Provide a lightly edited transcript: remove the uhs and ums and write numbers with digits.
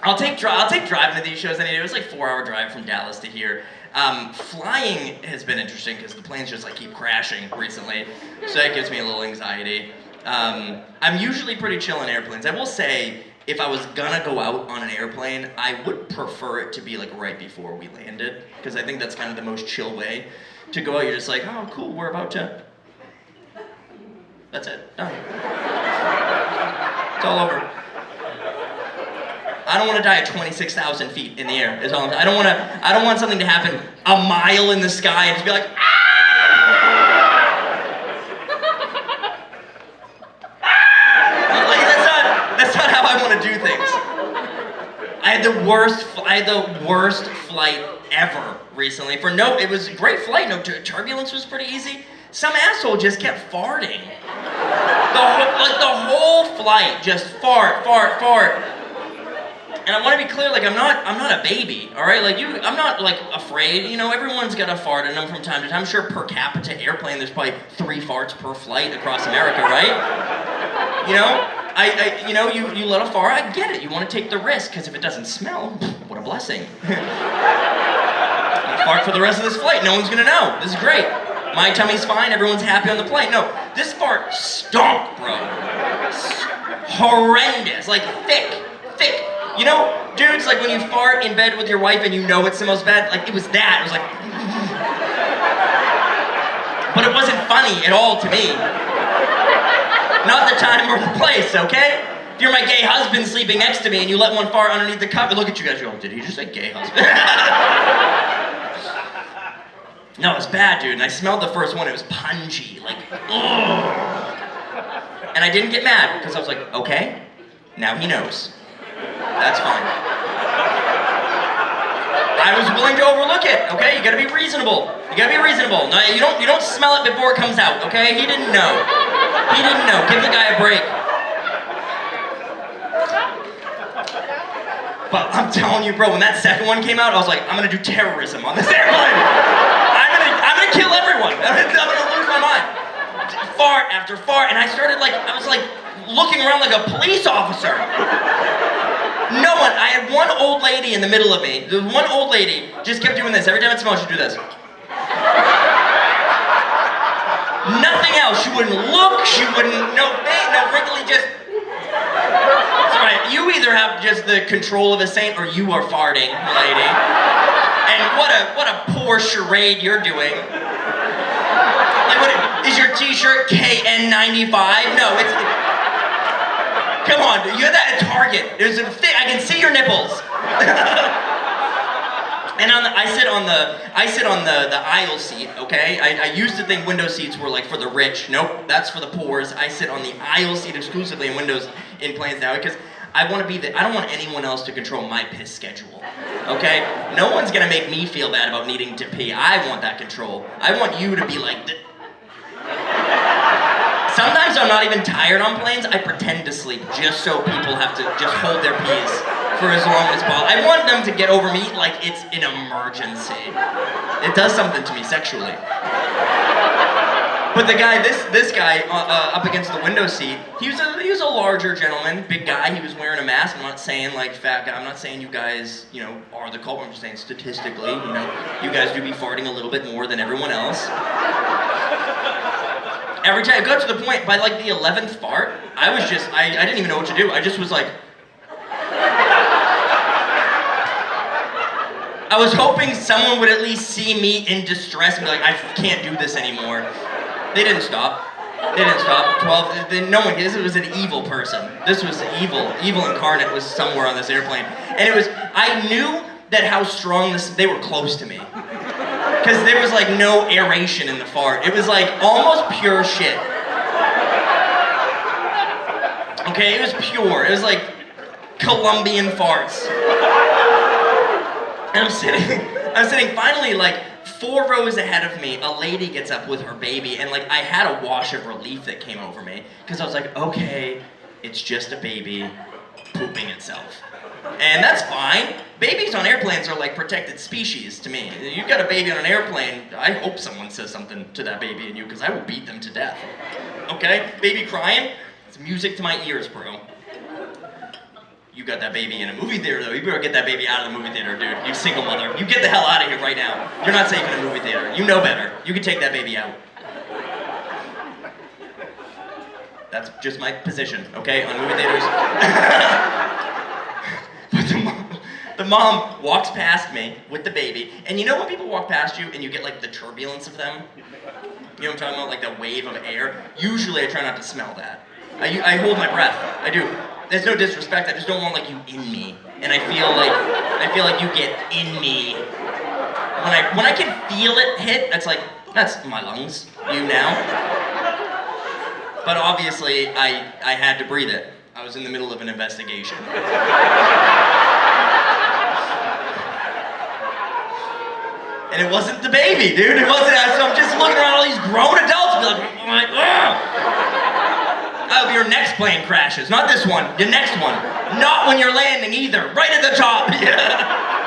I'll take driving to these shows any day. It was like 4-hour drive from Dallas to here. Flying has been interesting because the planes just like keep crashing recently, so that gives me a little anxiety. I'm usually pretty chill in airplanes. I will say, if I was gonna go out on an airplane, I would prefer it to be like right before we landed, because I think that's kind of the most chill way to go out. You're just like, oh cool, we're about to. That's it, done. It's all over. I don't want to die at 26,000 feet in the air. Is all I don't want something to happen a mile in the sky and just be like, that's not how I want to do things. I had the worst flight ever recently. It was a great flight. No, turbulence was pretty easy. Some asshole just kept farting. The whole flight, just fart. And I want to be clear, like I'm not a baby, all right? Like I'm not like afraid. You know, everyone's got a fart in them from time to time. I'm sure per capita airplane, there's probably 3 farts per flight across America, right? You know, you let a fart. I get it. You want to take the risk because if it doesn't smell, what a blessing. I'll fart for the rest of this flight. No one's gonna know. This is great. My tummy's fine. Everyone's happy on the plane. No, this fart stunk, bro. Horrendous. Like thick. You know, dudes, like when you fart in bed with your wife and you know it smells bad, like it was that. It was like, but it wasn't funny at all to me. Not the time or the place, okay? If you're my gay husband sleeping next to me and you let one fart underneath the cover, look at you guys, you go, did he just say gay husband? No, it was bad, dude, and I smelled the first one, it was pungy, like, ugh. And I didn't get mad, because I was like, okay, now he knows. That's fine. I was willing to overlook it, okay? You gotta be reasonable. No, you don't smell it before it comes out, okay? He didn't know. Give the guy a break. But I'm telling you, bro, when that second one came out, I was like, I'm gonna do terrorism on this airplane. I'm gonna kill everyone. I'm gonna lose my mind. Fart after fart, and I was like looking around like a police officer. No one, I had one old lady in the middle of me. The one old lady just kept doing this. Every time it smelled, she'd do this. Nothing else. She wouldn't look, no wrinkly, just. That's right, you either have just the control of a saint or you are farting, lady. And what a poor charade you're doing. Like, is your t-shirt KN95? No, it's. Come on, you had that at Target. There's a thing, I can see your nipples. And I sit on the aisle seat, okay? I used to think window seats were like for the rich. Nope, that's for the poors. I sit on the aisle seat exclusively in windows in planes now because I don't want anyone else to control my piss schedule, okay? No one's gonna make me feel bad about needing to pee. I want that control. I want you to be like, sometimes I'm not even tired on planes. I pretend to sleep just so people have to just hold their peas for as long as possible. I want them to get over me like it's an emergency. It does something to me sexually. But the guy, this guy up against the window seat, he was a larger gentleman, big guy. He was wearing a mask. I'm not saying like fat guy. I'm not saying you guys, are the culprit. I'm just saying statistically, you guys do be farting a little bit more than everyone else. Every time, it got to the point, by like the 11th fart, I didn't even know what to do. I just was like, I was hoping someone would at least see me in distress and be like, I can't do this anymore. They didn't stop. 12, no one, this was an evil person. This was evil. Evil incarnate was somewhere on this airplane. And I knew that how strong they were close to me. Because there was like no aeration in the fart. It was like almost pure shit. Okay, it was pure. It was like Colombian farts. And I'm sitting finally like 4 rows ahead of me, a lady gets up with her baby, and like I had a wash of relief that came over me. Because I was like, okay, it's just a baby pooping itself. And that's fine. Babies on airplanes are like protected species to me. You've got a baby on an airplane, I hope someone says something to that baby and you, because I will beat them to death. Okay? Baby crying, it's music to my ears, bro. You got that baby in a movie theater though. You better get that baby out of the movie theater, dude. You single mother. You get the hell out of here right now. You're not safe in a movie theater. You know better. You can take that baby out. That's just my position, okay, on movie theaters. But the mom walks past me with the baby, and you know when people walk past you and you get like the turbulence of them? You know what I'm talking about, like the wave of air? Usually I try not to smell that. I hold my breath, I do. There's no disrespect, I just don't want like you in me. And I feel like you get in me. When I can feel it hit, that's my lungs, you now. But obviously, I had to breathe it. I was in the middle of an investigation. And it wasn't the baby, dude. It wasn't. So I'm just looking around all these grown adults and be like, ugh. I hope your next plane crashes. Not this one, the next one. Not when you're landing either. Right at the top. Yeah.